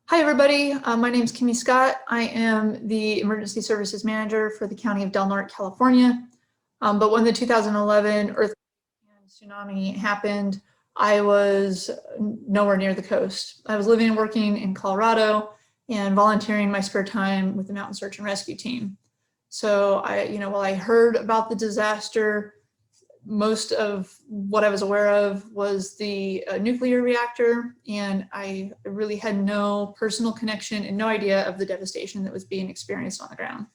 Hi, everybody. My name is Kymmie Scott. I am the Emergency Services Manager for the County of Del Norte, California. But when the 2011 earthquake and tsunami happened, I was nowhere near the coast. I was living and working in Colorado and volunteering my spare time with the Mountain Search and Rescue Team. So while I heard about the disaster, most of what I was aware of was the nuclear reactor, and I really had no personal connection and no idea of the devastation that was being experienced on the ground.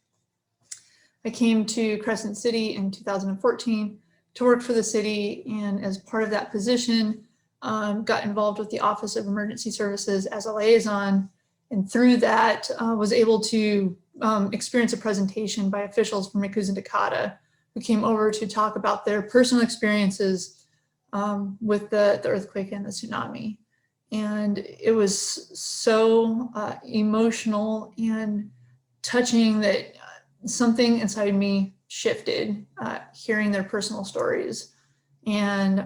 I came to Crescent City in 2014 to work for the city, and as part of that position, got involved with the Office of Emergency Services as a liaison, and through that was able to experience a presentation by officials from Rikuzen Takata, who came over to talk about their personal experiences with the earthquake and the tsunami. And it was so emotional and touching that something inside me shifted, hearing their personal stories. And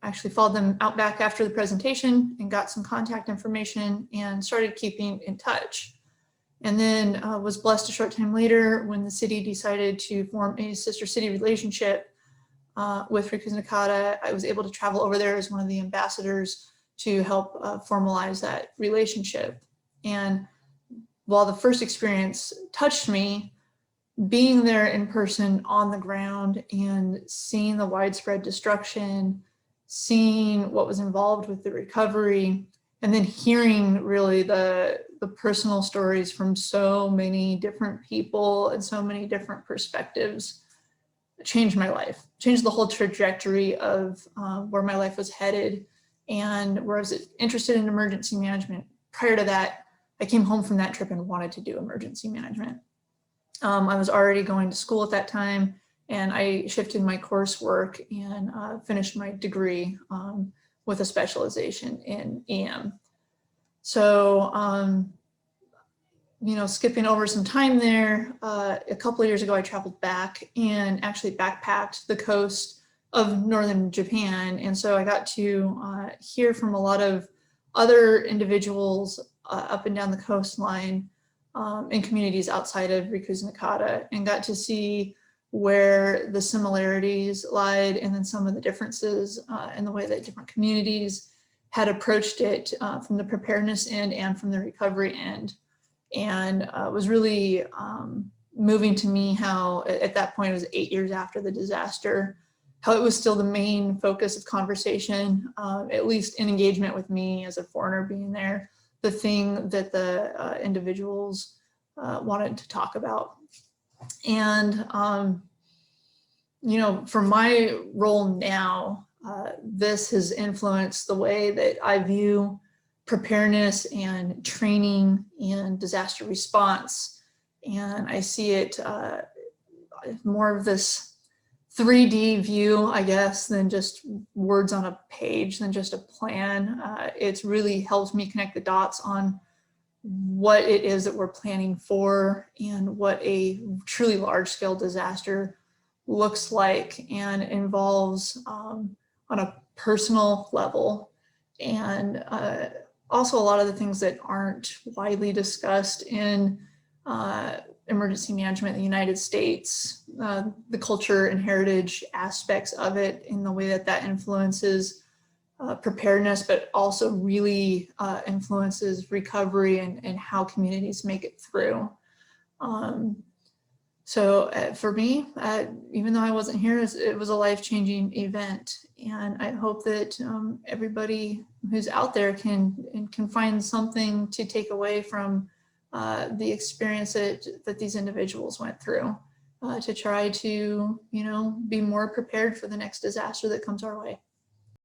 actually followed them out back after the presentation and got some contact information and started keeping in touch. And then was blessed a short time later when the city decided to form a sister city relationship with Rikuzen Takata. I was able to travel over there as one of the ambassadors to help formalize that relationship. And while the first experience touched me, being there in person on the ground and seeing the widespread destruction, seeing what was involved with the recovery, and then hearing really the personal stories from so many different people and so many different perspectives changed my life, changed the whole trajectory of where my life was headed and where I was interested in emergency management. Prior to that, I came home from that trip and wanted to do emergency management. I was already going to school at that time, and I shifted my coursework and finished my degree with a specialization in EM. So, skipping over some time there, a couple of years ago, I traveled back and actually backpacked the coast of northern Japan. And so I got to hear from a lot of other individuals up and down the coastline in communities outside of Rikuzen Takata, and got to see where the similarities lied and then some of the differences in the way that different communities had approached it from the preparedness end and from the recovery end. And it was really moving to me how at that point, it was 8 years after the disaster, how it was still the main focus of conversation, at least in engagement with me as a foreigner being there, the thing that the individuals wanted to talk about. And, for my role now, this has influenced the way that I view preparedness and training and disaster response. And I see it more of this 3D view, I guess, than just words on a page, than just a plan. It's really helped me connect the dots on what it is that we're planning for and what a truly large-scale disaster looks like and involves on a personal level. And also a lot of the things that aren't widely discussed in emergency management in the United States, the culture and heritage aspects of it, in the way that that influences preparedness, but also really influences recovery and how communities make it through. So for me, even though I wasn't here, it was a life-changing event. And I hope that everybody who's out there can find something to take away from the experience that these individuals went through to try to, be more prepared for the next disaster that comes our way.